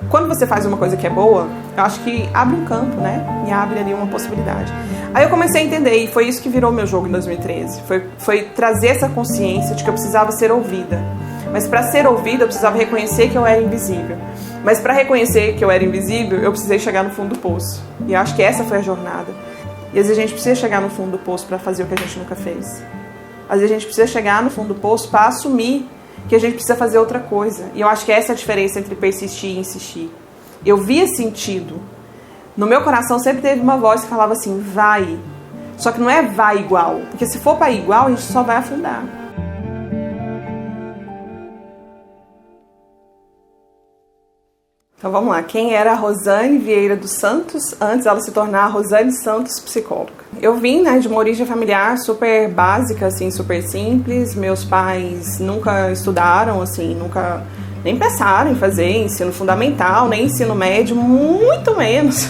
quando você faz uma coisa que é boa, eu acho que abre um campo, né? E abre ali uma possibilidade. Aí eu comecei a entender, e foi isso que virou meu jogo em 2013. Foi trazer essa consciência de que eu precisava ser ouvida. Mas para ser ouvida, eu precisava reconhecer que eu era invisível. Mas para reconhecer que eu era invisível, eu precisei chegar no fundo do poço. E eu acho que essa foi a jornada. E às vezes a gente precisa chegar no fundo do poço para fazer o que a gente nunca fez. Às vezes a gente precisa chegar no fundo do poço para assumir que a gente precisa fazer outra coisa. E eu acho que essa é a diferença entre persistir e insistir. Eu via sentido. No meu coração sempre teve uma voz que falava assim, vai. Só que não é vai igual. Porque se for para ir igual, a gente só vai afundar. Então vamos lá, quem era a Rosane Vieira dos Santos antes ela se tornar a Rosane Santos psicóloga? Eu vim, né, de uma origem familiar super básica, assim, super simples. Meus pais nunca estudaram, assim, nunca nem pensaram em fazer ensino fundamental, nem ensino médio, muito menos.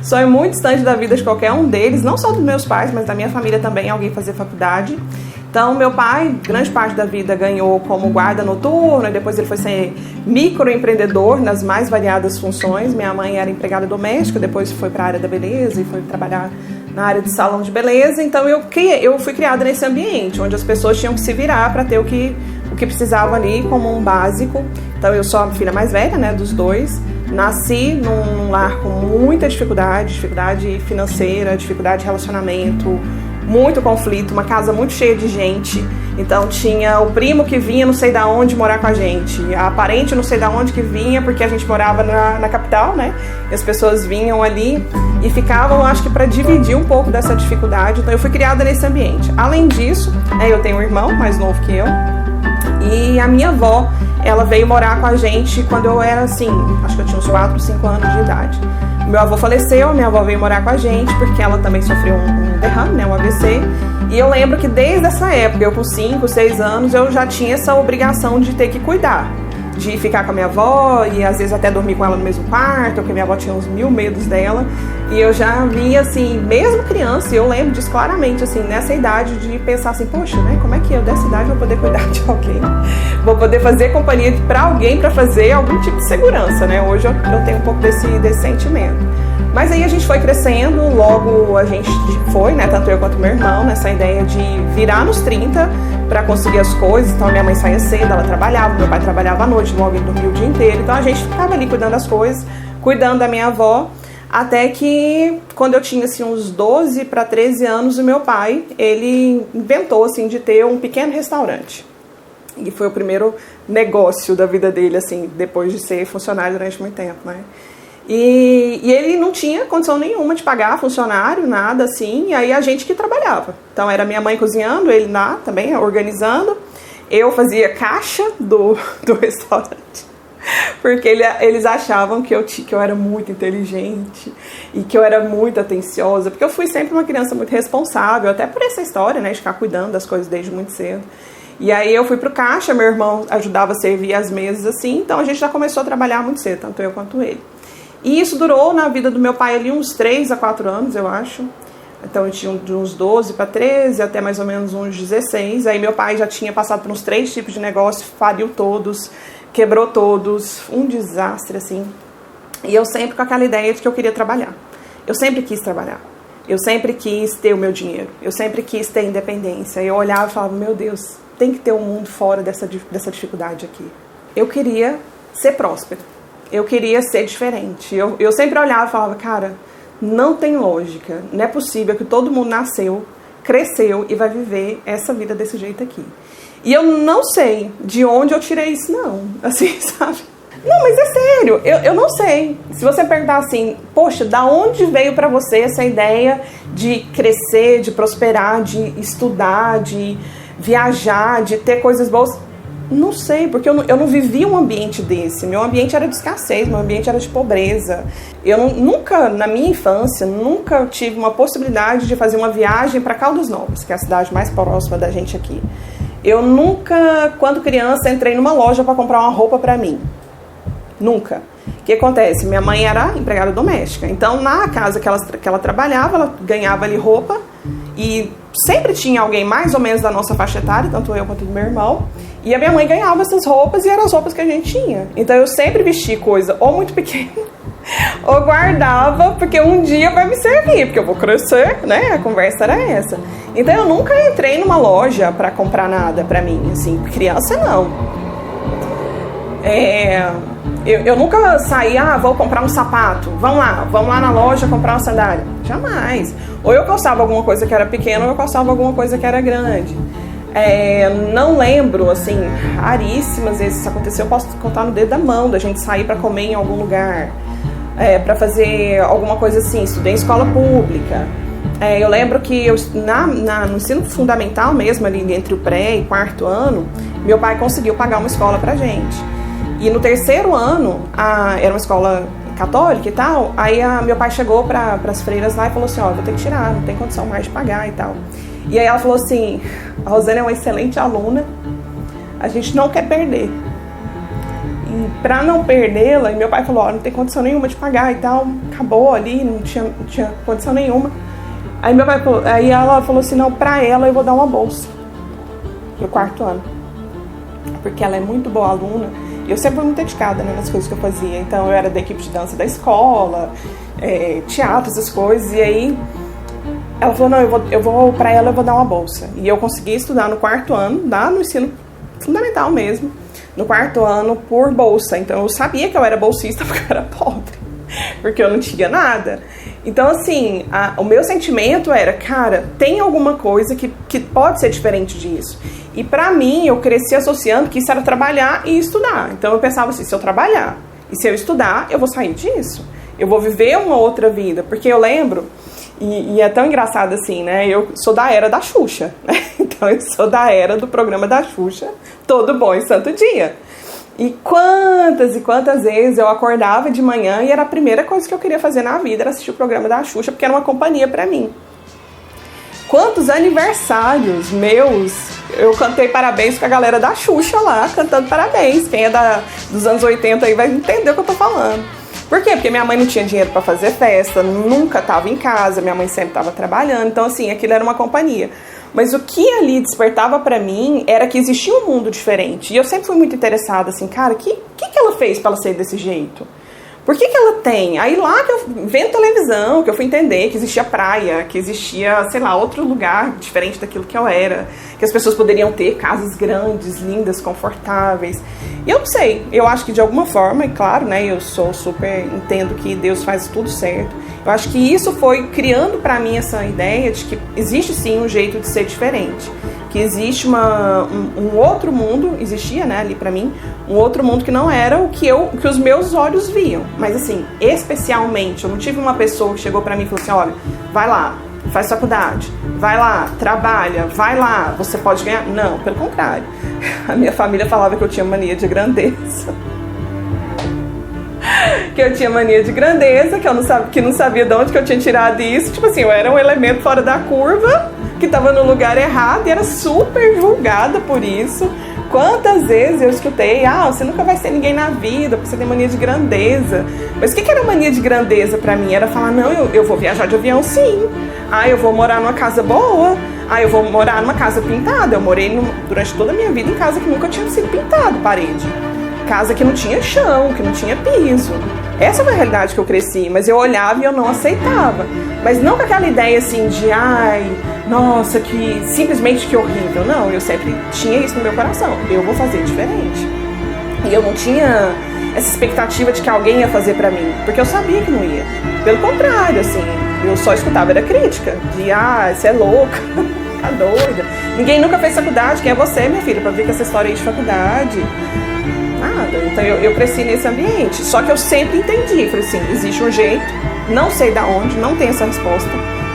Só é muito distante da vida de qualquer um deles, não só dos meus pais, mas da minha família também, alguém fazer faculdade. Então, meu pai, grande parte da vida, ganhou como guarda noturno, e depois ele foi ser microempreendedor nas mais variadas funções. Minha mãe era empregada doméstica, depois foi para a área da beleza e foi trabalhar na área de salão de beleza. Então, eu fui criada nesse ambiente, onde as pessoas tinham que se virar para ter o que precisavam ali como um básico. Então, eu sou a filha mais velha, né, dos dois. Nasci num lar com muita dificuldade financeira, dificuldade de relacionamento, muito conflito, uma casa muito cheia de gente. Então tinha o primo que vinha não sei da onde morar com a gente, a parente não sei da onde que vinha, porque a gente morava na capital, né? E as pessoas vinham ali e ficavam, acho que para dividir um pouco dessa dificuldade. Então eu fui criada nesse ambiente. Além disso, eu tenho um irmão mais novo que eu, e a minha avó, ela veio morar com a gente quando eu era assim, acho que eu tinha uns 4, 5 anos de idade. Meu avô faleceu, minha avó veio morar com a gente, porque ela também sofreu um derrame, né, um AVC. E eu lembro que desde essa época, eu com 5, 6 anos, eu já tinha essa obrigação de ter que cuidar. De ficar com a minha avó e às vezes até dormir com ela no mesmo quarto, porque minha avó tinha uns 1000 medos dela. E eu já via assim, mesmo criança, e eu lembro disso claramente, assim, nessa idade de pensar assim, poxa, né, como é que eu dessa idade vou poder cuidar de alguém? Vou poder fazer companhia para alguém para fazer algum tipo de segurança, né? Hoje eu tenho um pouco desse sentimento. Mas aí a gente foi crescendo, logo a gente foi, né, tanto eu quanto meu irmão, nessa ideia de virar nos 30 para conseguir as coisas. Então a minha mãe saía cedo, ela trabalhava, meu pai trabalhava à noite, logo ele dormia o dia inteiro. Então a gente ficava ali cuidando das coisas, cuidando da minha avó, até que quando eu tinha assim uns 12 para 13 anos, o meu pai, ele inventou assim de ter um pequeno restaurante. E foi o primeiro negócio da vida dele, assim, depois de ser funcionário durante muito tempo, né? E ele não tinha condição nenhuma de pagar funcionário, nada assim, e aí a gente que trabalhava. Então era minha mãe cozinhando, ele lá também organizando, eu fazia caixa do restaurante, porque eles achavam que eu era muito inteligente e que eu era muito atenciosa, porque eu fui sempre uma criança muito responsável, até por essa história, né, de ficar cuidando das coisas desde muito cedo. E aí eu fui pro caixa, meu irmão ajudava a servir as mesas assim, então a gente já começou a trabalhar muito cedo, tanto eu quanto ele. E isso durou na vida do meu pai ali uns 3 a 4 anos, eu acho. Então eu tinha de uns 12 para 13 até mais ou menos uns 16. Aí meu pai já tinha passado por uns 3 tipos de negócio, faliu todos, quebrou todos, um desastre assim. E eu sempre com aquela ideia de que eu queria trabalhar. Eu sempre quis trabalhar. Eu sempre quis ter o meu dinheiro. Eu sempre quis ter independência. Eu olhava e falava, meu Deus, tem que ter um mundo fora dessa dificuldade aqui. Eu queria ser próspera. Eu queria ser diferente. Eu sempre olhava e falava, cara, não tem lógica. Não é possível que todo mundo nasceu, cresceu e vai viver essa vida desse jeito aqui. E eu não sei de onde eu tirei isso, não. Assim, sabe? Não, mas é sério. Eu não sei. Se você perguntar assim, poxa, da onde veio pra você essa ideia de crescer, de prosperar, de estudar, de viajar, de ter coisas boas? Não sei, porque eu não vivia um ambiente desse. Meu ambiente era de escassez, meu ambiente era de pobreza. Eu nunca, na minha infância, nunca tive uma possibilidade de fazer uma viagem para Caldas Novas, que é a cidade mais próxima da gente aqui. Eu nunca, quando criança, entrei numa loja para comprar uma roupa para mim. Nunca. O que acontece? Minha mãe era empregada doméstica. Então, na casa que ela trabalhava, ela ganhava ali roupa e sempre tinha alguém mais ou menos da nossa faixa etária, tanto eu quanto o meu irmão, e a minha mãe ganhava essas roupas e eram as roupas que a gente tinha. Então eu sempre vesti coisa ou muito pequena, ou guardava, porque um dia vai me servir, porque eu vou crescer, né? A conversa era essa. Então eu nunca entrei numa loja pra comprar nada pra mim, assim, criança não. Eu nunca saí, vou comprar um sapato, vamos lá na loja comprar uma sandália. Jamais. Ou eu calçava alguma coisa que era pequena, ou eu calçava alguma coisa que era grande. Não lembro, assim, raríssimas vezes isso aconteceu, eu posso contar no dedo da mão, da gente sair pra comer em algum lugar, pra fazer alguma coisa assim, estudei em escola pública. Eu lembro que no ensino fundamental mesmo, ali entre o pré e quarto ano, meu pai conseguiu pagar uma escola pra gente. E no terceiro ano, era uma escola católica e tal, aí meu pai chegou para as freiras lá e falou assim, vou ter que tirar, não tem condição mais de pagar e tal. E aí ela falou assim, a Rosane é uma excelente aluna, a gente não quer perder. E para não perdê-la, e meu pai falou, não tem condição nenhuma de pagar e tal, acabou ali, não tinha condição nenhuma. Aí ela falou assim, não, para ela eu vou dar uma bolsa pro quarto ano, porque ela é muito boa aluna. Eu sempre fui muito dedicada, né, nas coisas que eu fazia. Então eu era da equipe de dança da escola, teatro, essas coisas. E aí ela falou, não, pra ela eu vou dar uma bolsa. E eu consegui estudar no quarto ano, lá no ensino fundamental mesmo, no quarto ano por bolsa. Então eu sabia que eu era bolsista porque eu era pobre, porque eu não tinha nada. Então assim, o meu sentimento era, cara, tem alguma coisa que pode ser diferente disso. E pra mim, eu cresci associando que isso era trabalhar e estudar. Então eu pensava assim, se eu trabalhar e se eu estudar, eu vou sair disso. Eu vou viver uma outra vida. Porque eu lembro, e é tão engraçado assim, né? Eu sou da era da Xuxa, né? Então eu sou da era do programa da Xuxa, Todo Bom e Santo Dia. E quantas vezes eu acordava de manhã e era a primeira coisa que eu queria fazer na vida, era assistir o programa da Xuxa, porque era uma companhia pra mim. Quantos aniversários meus eu cantei parabéns com a galera da Xuxa lá, cantando parabéns. Quem é dos anos 80 aí vai entender o que eu tô falando. Por quê? Porque minha mãe não tinha dinheiro pra fazer festa, nunca tava em casa, minha mãe sempre tava trabalhando, então assim, aquilo era uma companhia. Mas o que ali despertava pra mim era que existia um mundo diferente. E eu sempre fui muito interessada, assim, cara, o que ela fez pra ela ser desse jeito? Por que ela tem? Aí lá que eu vendo televisão, que eu fui entender que existia praia, que existia, sei lá, outro lugar diferente daquilo que eu era, que as pessoas poderiam ter casas grandes, lindas, confortáveis. E eu não sei, eu acho que de alguma forma, e claro, né, eu entendo que Deus faz tudo certo. Eu acho que isso foi criando pra mim essa ideia de que existe sim um jeito de ser diferente. Que existe um outro mundo, existia, né, ali pra mim, um outro mundo que não era o que os meus olhos viam. Mas assim, especialmente, eu não tive uma pessoa que chegou pra mim e falou assim, olha, vai lá, faz faculdade, vai lá, trabalha, vai lá, você pode ganhar. Não, pelo contrário. A minha família falava que eu tinha mania de grandeza. Que eu tinha mania de grandeza, que não sabia de onde que eu tinha tirado isso. Tipo assim, eu era um elemento fora da curva, que estava no lugar errado e era super julgada por isso. Quantas vezes eu escutei, você nunca vai ser ninguém na vida, porque você tem mania de grandeza. Mas o que era mania de grandeza pra mim? Era falar, não, eu vou viajar de avião sim. Eu vou morar numa casa boa. Eu vou morar numa casa pintada. Eu morei durante toda a minha vida em casa que nunca tinha sido pintada, parede. Casa que não tinha chão, que não tinha piso. Essa foi a realidade que eu cresci, mas eu olhava e eu não aceitava. Mas não com aquela ideia assim de, nossa, que simplesmente que horrível. Não, eu sempre tinha isso no meu coração. Eu vou fazer diferente. E eu não tinha essa expectativa de que alguém ia fazer pra mim, porque eu sabia que não ia. Pelo contrário, assim, eu só escutava era crítica. De, você é louca, tá doida. Ninguém nunca fez faculdade, quem é você, minha filha, pra vir com essa história aí de faculdade? Nada. Então eu cresci nesse ambiente. Só que eu sempre entendi, falei assim, existe um jeito, não sei da onde, não tenho essa resposta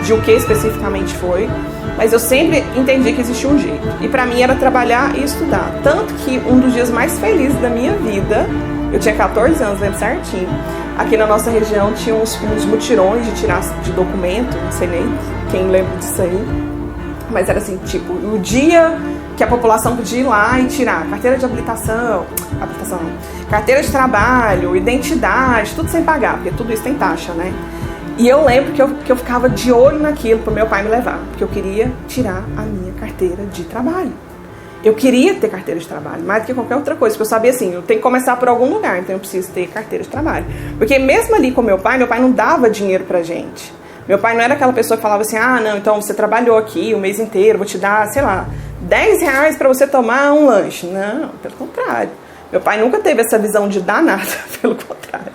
de o que especificamente foi, mas eu sempre entendi que existia um jeito. E pra mim era trabalhar e estudar. Tanto que um dos dias mais felizes da minha vida, eu tinha 14 anos, lembro certinho, aqui na nossa região tinha uns mutirões de tirar de documento, não sei nem quem lembra disso aí, mas era assim, tipo, o dia que a população podia ir lá e tirar carteira de habilitação não, carteira de trabalho, identidade, tudo sem pagar, porque tudo isso tem taxa, né? E eu lembro que eu ficava de olho naquilo pro meu pai me levar, porque eu queria tirar a minha carteira de trabalho. Eu queria ter carteira de trabalho, mais do que qualquer outra coisa, porque eu sabia assim, eu tenho que começar por algum lugar, então eu preciso ter carteira de trabalho. Porque mesmo ali com meu pai não dava dinheiro pra gente. Meu pai não era aquela pessoa que falava assim, ah, não, então você trabalhou aqui o mês inteiro, vou te dar, sei lá, R$10 pra você tomar um lanche. Não, pelo contrário. Meu pai nunca teve essa visão de dar nada, pelo contrário.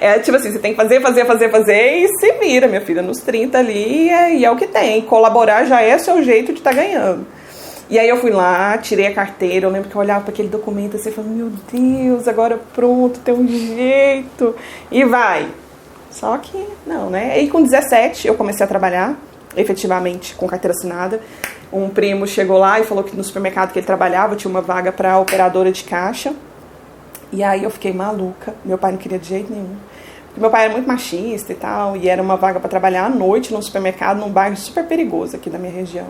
É tipo assim, você tem que fazer e se vira, minha filha, nos 30 ali, e é o que tem. Colaborar já é o seu jeito de estar ganhando. E aí eu fui lá, tirei a carteira, eu lembro que eu olhava para aquele documento assim, falando, meu Deus, agora pronto, tem um jeito, e vai. Só que não, né? E com 17 eu comecei a trabalhar, efetivamente, com carteira assinada. Um primo chegou lá e falou que no supermercado que ele trabalhava tinha uma vaga para operadora de caixa. E aí eu fiquei maluca, meu pai não queria de jeito nenhum. Porque meu pai era muito machista e tal, e era uma vaga para trabalhar à noite num supermercado, num bairro super perigoso aqui da minha região.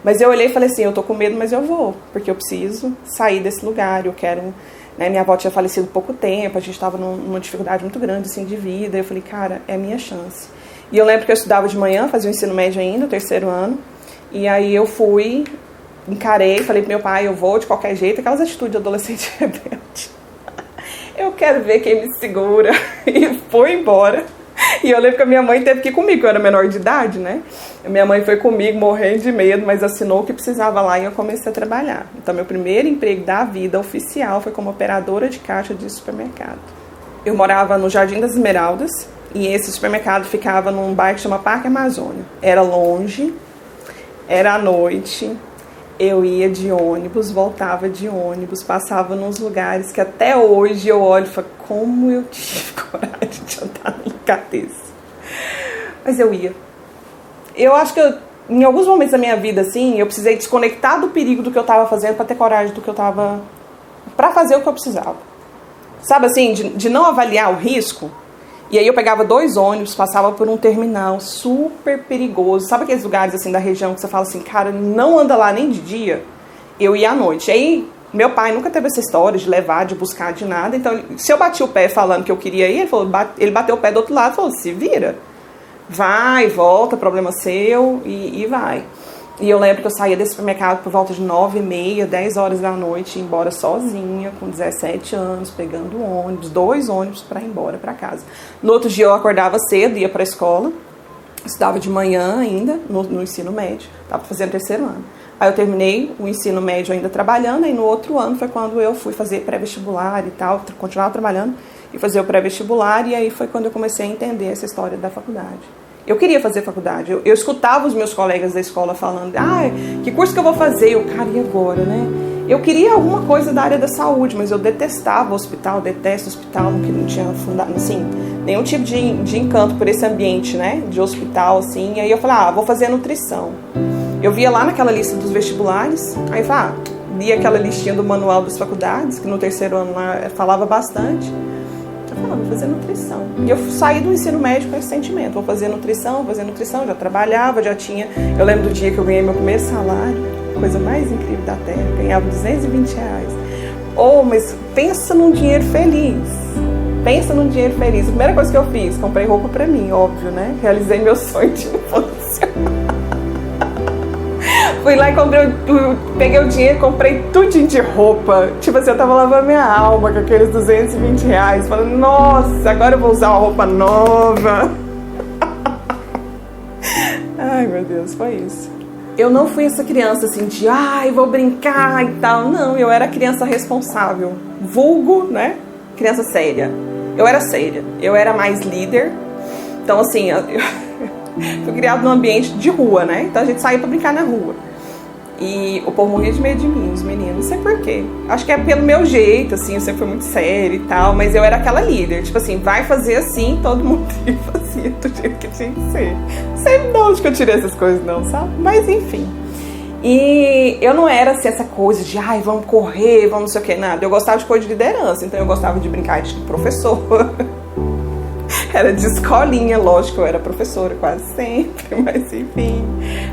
Mas eu olhei e falei assim, eu tô com medo, mas eu vou, porque eu preciso sair desse lugar, eu quero, né, minha avó tinha falecido há pouco tempo, a gente tava numa dificuldade muito grande, assim, de vida, eu falei, cara, é a minha chance. E eu lembro que eu estudava de manhã, fazia o ensino médio ainda, o 3º ano, e aí eu fui, encarei, falei pro meu pai, eu vou de qualquer jeito, aquelas atitudes de adolescente rebelde. Eu quero ver quem me segura, e foi embora. E eu lembro que a minha mãe teve que ir comigo, eu era menor de idade, né? A minha mãe foi comigo, morrendo de medo, mas assinou o que precisava lá e eu comecei a trabalhar. Então, meu primeiro emprego da vida oficial foi como operadora de caixa de supermercado. Eu morava no Jardim das Esmeraldas e esse supermercado ficava num bairro que chama Parque Amazônia. Era longe, era à noite, eu ia de ônibus, voltava de ônibus, passava nos lugares que até hoje eu olho e falo, como eu tive coragem de andar num lugar desse. Mas eu ia. Eu acho que em alguns momentos da minha vida, assim, eu precisei desconectar do perigo do que eu tava fazendo pra ter coragem do que eu tava... pra fazer o que eu precisava. Sabe assim, de não avaliar o risco? E aí eu pegava 2 ônibus, passava por um terminal super perigoso. Sabe aqueles lugares assim da região que você fala assim, cara, não anda lá nem de dia? Eu ia à noite. Aí meu pai nunca teve essa história de levar, de buscar, de nada. Então, se eu bati o pé falando que eu queria ir, ele bateu o pé do outro lado e falou, se vira. Vai, volta, problema seu e vai. E eu lembro que eu saía desse supermercado por volta de 9h30, 10 horas da noite, ia embora sozinha, com 17 anos, pegando ônibus, 2 ônibus para ir embora para casa. No outro dia eu acordava cedo, ia para a escola, estudava de manhã ainda, no ensino médio, estava fazendo 3º ano. Aí eu terminei o ensino médio ainda trabalhando, e no outro ano foi quando eu fui fazer pré-vestibular e tal, continuava trabalhando e fazer o pré-vestibular, e aí foi quando eu comecei a entender essa história da faculdade. Eu queria fazer faculdade, eu escutava os meus colegas da escola falando, que curso que eu vou fazer? Eu, cara, e agora, né? Eu queria alguma coisa da área da saúde, mas eu detestava o hospital, detesto hospital, que não tinha fundado, assim, nenhum tipo de encanto por esse ambiente, né, de hospital, assim, e aí eu falei, vou fazer nutrição. Eu via lá naquela lista dos vestibulares, aí eu falei, li aquela listinha do manual das faculdades, que no 3º ano lá falava bastante. Eu falei, vou fazer nutrição. E eu saí do ensino médio com esse sentimento, vou fazer nutrição, já trabalhava, já tinha... Eu lembro do dia que eu ganhei meu primeiro salário, coisa mais incrível da terra, ganhava R$220. Mas pensa num dinheiro feliz. Pensa num dinheiro feliz. A primeira coisa que eu fiz, comprei roupa pra mim, óbvio, né? Realizei meu sonho de infância. Fui lá e peguei o dinheiro e comprei tudinho de roupa. Tipo assim, eu tava lavando minha alma com aqueles R$220. Falando, nossa, agora eu vou usar uma roupa nova. Ai, meu Deus, foi isso. Eu não fui essa criança assim de, vou brincar e tal. Não, eu era criança responsável. Vulgo, né? Criança séria. Eu era séria. Eu era mais líder. Então, assim, eu fui criado num ambiente de rua, né? Então a gente saía pra brincar na rua. E o povo morria de medo de mim, os meninos, não sei porquê. Acho que é pelo meu jeito, assim, eu sempre fui muito séria e tal, mas eu era aquela líder, tipo assim, vai fazer assim, todo mundo fazia do jeito que tinha que ser. Não sei de onde que eu tirei essas coisas não, sabe? Mas enfim. E eu não era assim, essa coisa de, vamos correr, vamos não sei o que, nada. Eu gostava de coisa de liderança, então eu gostava de brincar de professor. Era de escolinha, lógico, eu era professora quase sempre, mas enfim.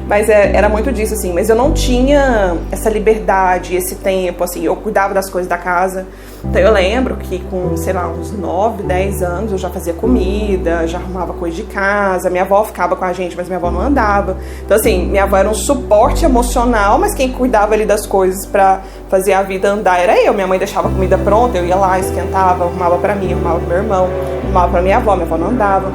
Mas era muito disso, assim. Mas eu não tinha essa liberdade, esse tempo, assim. Eu cuidava das coisas da casa. Então eu lembro que com, sei lá, uns 9, 10 anos eu já fazia comida, já arrumava coisa de casa. Minha avó ficava com a gente, mas minha avó não andava. Então, assim, minha avó era um suporte emocional, mas quem cuidava ali das coisas pra fazer a vida andar era eu. Minha mãe deixava a comida pronta, eu ia lá, esquentava, arrumava pra mim, arrumava pro meu irmão, arrumava pra minha avó não andava.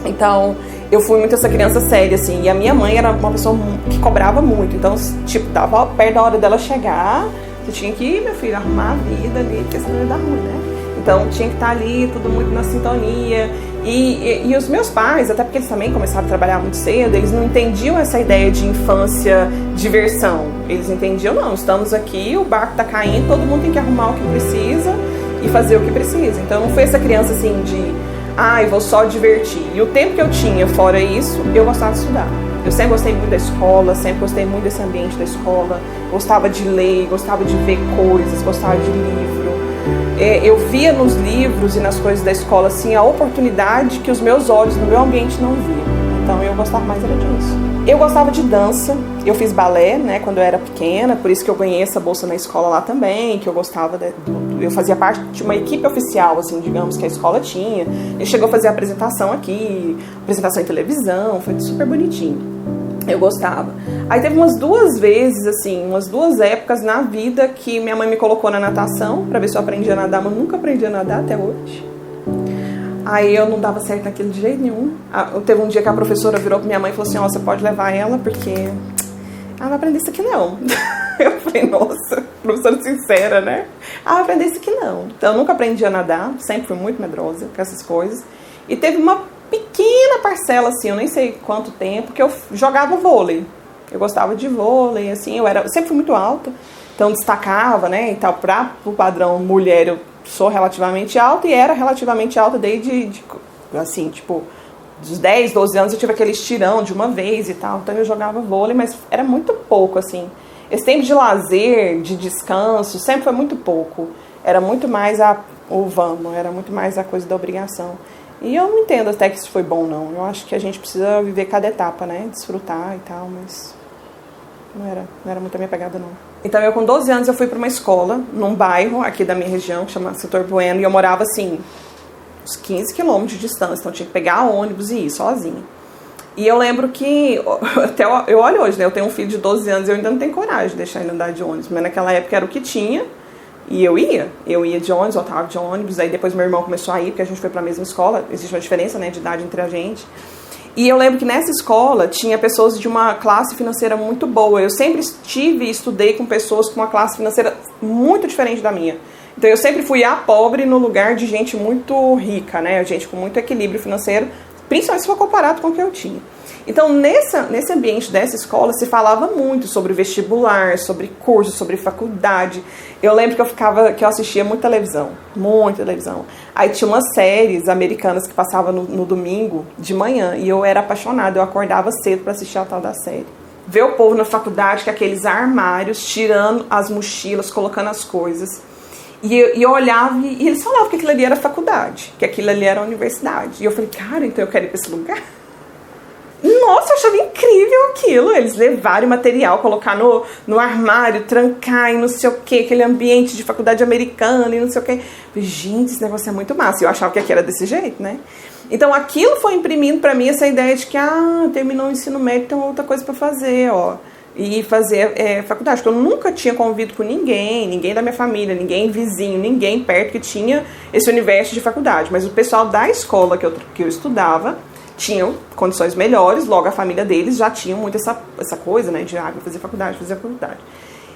Então, eu fui muito essa criança séria, assim. E a minha mãe era uma pessoa que cobrava muito. Então, tipo, dava perto da hora dela chegar, você tinha que ir, meu filho, arrumar a vida ali, porque senão ia dar ruim, né? Então, tinha que estar ali, tudo muito na sintonia. E os meus pais, até porque eles também começaram a trabalhar muito cedo, eles não entendiam essa ideia de infância, diversão. Eles entendiam, não, estamos aqui, o barco tá caindo, todo mundo tem que arrumar o que precisa e fazer o que precisa. Então, não foi essa criança, assim, de... eu vou só divertir. E o tempo que eu tinha fora isso, eu gostava de estudar. Eu sempre gostei muito da escola, sempre gostei muito desse ambiente da escola. Gostava de ler, gostava de ver coisas, gostava de livro. Eu via nos livros e nas coisas da escola, assim, a oportunidade que os meus olhos no meu ambiente não viam. Então eu gostava mais era disso. Eu gostava de dança, eu fiz balé, né, quando eu era pequena, por isso que eu ganhei essa bolsa na escola lá também, que eu gostava, eu fazia parte de uma equipe oficial, assim, digamos, que a escola tinha. E chegou a fazer apresentação aqui, apresentação em televisão, foi super bonitinho. Eu gostava. Aí teve umas 2 vezes, assim, umas 2 épocas na vida que minha mãe me colocou na natação, pra ver se eu aprendia a nadar, mas nunca aprendi a nadar até hoje. Aí eu não dava certo naquilo de jeito nenhum. Teve um dia que a professora virou pra minha mãe e falou assim, você pode levar ela, porque ela não vai aprender isso aqui não. Eu falei, nossa, professora sincera, né? Não vai aprender isso aqui não. Então eu nunca aprendi a nadar, sempre fui muito medrosa com essas coisas. E teve uma pequena parcela, assim, eu nem sei quanto tempo, que eu jogava vôlei. Eu gostava de vôlei, assim, eu sempre fui muito alta, então destacava, né, e tal, pro padrão mulher eu sou relativamente alta e era relativamente alta desde, assim, tipo, dos 10, 12 anos eu tive aquele estirão de uma vez e tal, então eu jogava vôlei, mas era muito pouco, assim. Esse tempo de lazer, de descanso, sempre foi muito pouco. Era muito mais o vamos, era muito mais a coisa da obrigação. E eu não entendo até que isso foi bom, não. Eu acho que a gente precisa viver cada etapa, né? Desfrutar e tal, mas não era muito a minha pegada, não. Então, eu com 12 anos, eu fui para uma escola, num bairro aqui da minha região, que chama Setor Bueno, e eu morava, assim, uns 15 quilômetros de distância, então eu tinha que pegar ônibus e ir sozinha. E eu lembro que, até eu olho hoje, né? Eu tenho um filho de 12 anos e eu ainda não tenho coragem de deixar ele andar de ônibus, mas naquela época era o que tinha. E eu ia de ônibus, voltava de ônibus, aí depois meu irmão começou a ir, porque a gente foi pra mesma escola, existe uma diferença, né, de idade entre a gente. E eu lembro que nessa escola tinha pessoas de uma classe financeira muito boa. Eu sempre estive e estudei com pessoas com uma classe financeira muito diferente da minha. Então eu sempre fui a pobre no lugar de gente muito rica, né, gente com muito equilíbrio financeiro, principalmente se for comparado com o que eu tinha. Então, nesse ambiente dessa escola, se falava muito sobre vestibular, sobre curso, sobre faculdade. Eu lembro que eu assistia muita televisão. Aí tinha umas séries americanas que passavam no domingo de manhã, e eu era apaixonada, eu acordava cedo para assistir a tal da série. Ver o povo na faculdade com aqueles armários, tirando as mochilas, colocando as coisas. E eu olhava e eles falavam que aquilo ali era faculdade, que aquilo ali era universidade. E eu falei, cara, então eu quero ir para esse lugar? Nossa, eu achava incrível aquilo. Eles levarem o material, colocar no armário, trancar e não sei o que, aquele ambiente de faculdade americana e não sei o que. Gente, esse negócio é muito massa. E eu achava que aqui era desse jeito, né? Então aquilo foi imprimindo pra mim essa ideia de que, terminou o ensino médio, tem outra coisa pra fazer, ó. E fazer faculdade. Porque eu nunca tinha convido com ninguém da minha família, ninguém vizinho, ninguém perto que tinha esse universo de faculdade. Mas o pessoal da escola que eu estudava tinham condições melhores, logo a família deles já tinham muito essa coisa, né, de fazer faculdade.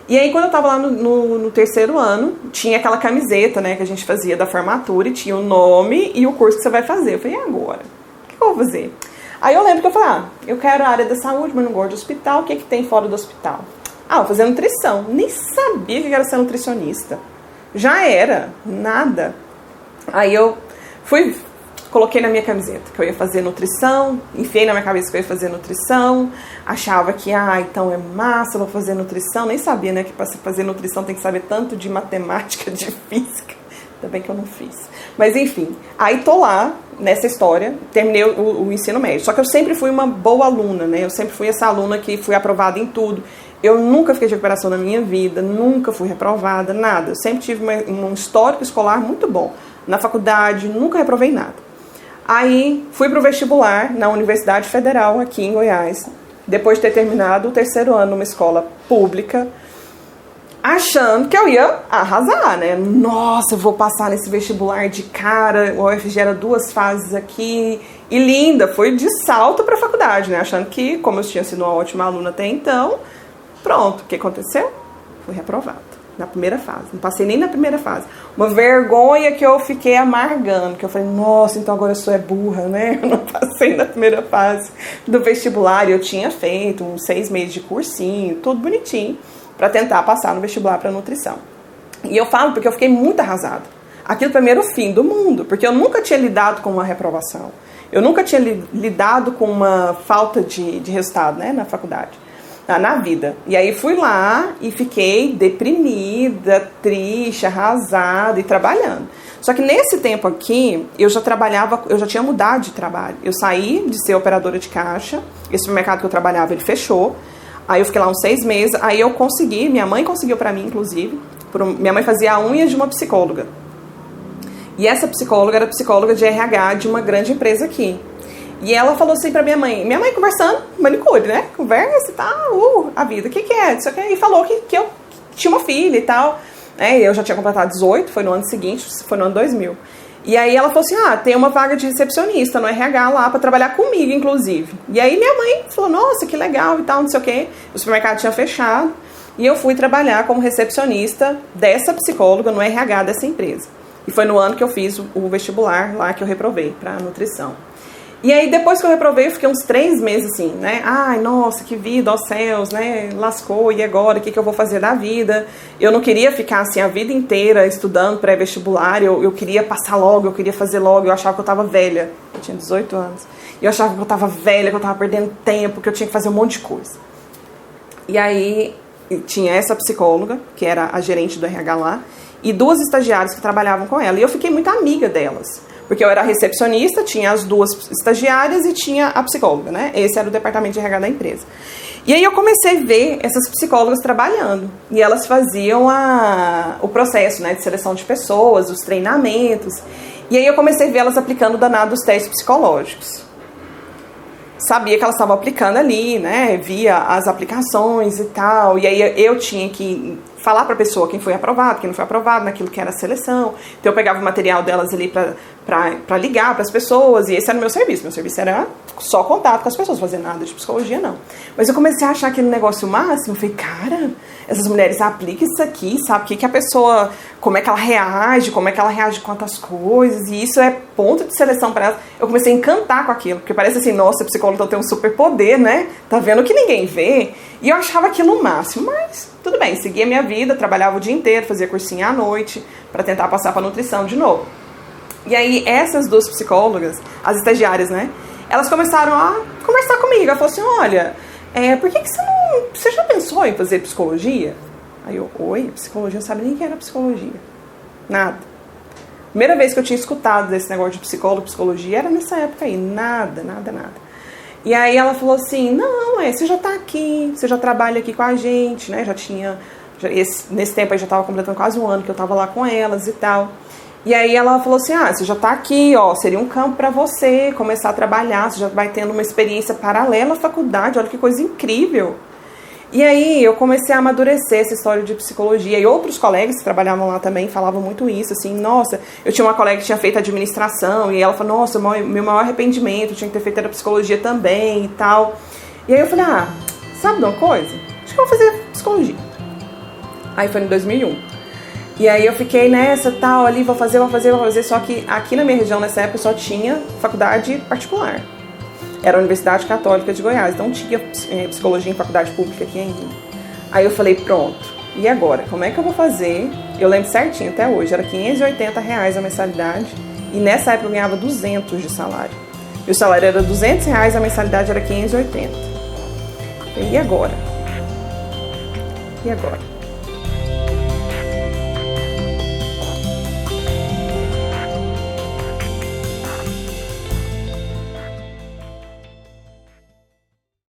E aí, quando eu tava lá no 3º ano, tinha aquela camiseta, né, que a gente fazia da formatura, e tinha o nome e o curso que você vai fazer. Eu falei, e agora? O que eu vou fazer? Aí eu lembro que eu falei, eu quero a área da saúde, mas não gosto de hospital, o que tem fora do hospital? Vou fazer nutrição. Nem sabia que era ser nutricionista. Já era, nada. Aí eu coloquei na minha camiseta que eu ia fazer nutrição, enfiei na minha cabeça que eu ia fazer nutrição, achava que, então é massa, eu vou fazer nutrição, nem sabia, né, que para fazer nutrição tem que saber tanto de matemática, de física, Ainda bem que eu não fiz. Mas enfim, aí tô lá nessa história, terminei o ensino médio. Só que eu sempre fui uma boa aluna, né? Eu sempre fui essa aluna que fui aprovada em tudo. Eu nunca fiquei de recuperação na minha vida, nunca fui reprovada, nada. Eu sempre tive um histórico escolar muito bom. Na faculdade, nunca reprovei nada. Aí fui pro vestibular na Universidade Federal aqui em Goiás, depois de ter terminado o 3º ano numa escola pública, achando que eu ia arrasar, né? Nossa, eu vou passar nesse vestibular de cara, o UFG era 2 fases aqui, e linda, foi de salto pra faculdade, né? Achando que, como eu tinha sido uma ótima aluna até então, pronto, o que aconteceu? Fui reprovada na primeira fase, não passei nem na primeira fase. Uma vergonha que eu fiquei amargando, que eu falei, nossa, então agora eu sou burra, né? Eu não passei na primeira fase do vestibular, e eu tinha feito uns 6 meses de cursinho, tudo bonitinho, para tentar passar no vestibular para nutrição. E eu falo porque eu fiquei muito arrasada. Aquilo para mim era o fim do mundo, porque eu nunca tinha lidado com uma reprovação. Eu nunca tinha lidado com uma falta de resultado, né, na faculdade, na vida. E aí fui lá e fiquei deprimida, triste, arrasada e trabalhando. Só que nesse tempo aqui, eu já tinha mudado de trabalho. Eu saí de ser operadora de caixa, esse supermercado que eu trabalhava, ele fechou. Aí eu fiquei lá uns 6 meses, aí eu consegui, minha mãe conseguiu pra mim, inclusive. Minha mãe fazia a unha de uma psicóloga. E essa psicóloga era psicóloga de RH de uma grande empresa aqui. E ela falou assim pra minha mãe conversando, manicure, né? Conversa e tal, a vida, o que é? Isso aqui. E falou que eu tinha uma filha e tal. Eu já tinha completado 18, foi no ano seguinte, foi no ano 2000. E aí ela falou assim, tem uma vaga de recepcionista no RH lá pra trabalhar comigo, inclusive. E aí minha mãe falou, nossa, que legal e tal, não sei o quê. O supermercado tinha fechado. E eu fui trabalhar como recepcionista dessa psicóloga no RH dessa empresa. E foi no ano que eu fiz o vestibular lá que eu reprovei pra nutrição. E aí, depois que eu reprovei, eu fiquei uns 3 meses assim, né? Ai, nossa, que vida, ó céus, né? Lascou, e agora? O que eu vou fazer da vida? Eu não queria ficar assim a vida inteira estudando pré-vestibular, eu queria passar logo, eu queria fazer logo, eu achava que eu tava velha. Eu tinha 18 anos. E eu achava que eu tava velha, que eu tava perdendo tempo, que eu tinha que fazer um monte de coisa. E aí, tinha essa psicóloga, que era a gerente do RH lá, e 2 estagiárias que trabalhavam com ela. E eu fiquei muito amiga delas. Porque eu era recepcionista, tinha as 2 estagiárias e tinha a psicóloga, né? Esse era o departamento de RH da empresa. E aí eu comecei a ver essas psicólogas trabalhando. E elas faziam o processo, né, de seleção de pessoas, os treinamentos. E aí eu comecei a ver elas aplicando danados testes psicológicos. Sabia que elas estavam aplicando ali, né? Via as aplicações e tal. E aí eu tinha que falar pra pessoa quem foi aprovado, quem não foi aprovado, naquilo que era a seleção. Então eu pegava o material delas ali pra ligar pras pessoas, e esse era o meu serviço. Meu serviço era só contato com as pessoas, fazer nada de psicologia, não. Mas eu comecei a achar aquele negócio máximo. Eu falei, cara, essas mulheres aplicam isso aqui, sabe? O que a pessoa, como é que ela reage com quantas coisas, e isso é ponto de seleção pra elas. Eu comecei a encantar com aquilo, porque parece assim, nossa, psicólogo tem um super poder, né? Tá vendo o que ninguém vê. E eu achava aquilo o máximo, mas tudo bem, seguia a minha vida, trabalhava o dia inteiro, fazia cursinho à noite, pra tentar passar pra nutrição de novo. E aí, essas 2 psicólogas, as estagiárias, né? Elas começaram a conversar comigo. Ela falou assim, olha, por que você já pensou em fazer psicologia? Aí eu, oi, psicologia? Eu não sabia nem o que era psicologia. Nada. Primeira vez que eu tinha escutado desse negócio de psicologia, era nessa época aí. Nada. E aí ela falou assim, não, você já tá aqui, você já trabalha aqui com a gente, né? Nesse tempo aí já tava completando quase 1 ano que eu tava lá com elas e tal. E aí ela falou assim, você já tá aqui, ó, seria um campo pra você começar a trabalhar, você já vai tendo uma experiência paralela à faculdade, olha que coisa incrível. E aí eu comecei a amadurecer essa história de psicologia, e outros colegas que trabalhavam lá também falavam muito isso, assim, nossa, eu tinha uma colega que tinha feito administração, e ela falou, nossa, meu maior arrependimento, eu tinha que ter feito a psicologia também e tal. E aí eu falei, sabe de uma coisa? Acho que eu vou fazer psicologia. Aí foi em 2001. E aí eu fiquei nessa, tal, ali, vou fazer, só que aqui na minha região, nessa época, só tinha faculdade particular. Era a Universidade Católica de Goiás, não tinha psicologia em faculdade pública aqui ainda. Aí eu falei, pronto, e agora? Como é que eu vou fazer? Eu lembro certinho, até hoje, era R$580 a mensalidade, e nessa época eu ganhava 200 de salário. E o salário era R$200, a mensalidade era 580. E agora? E agora?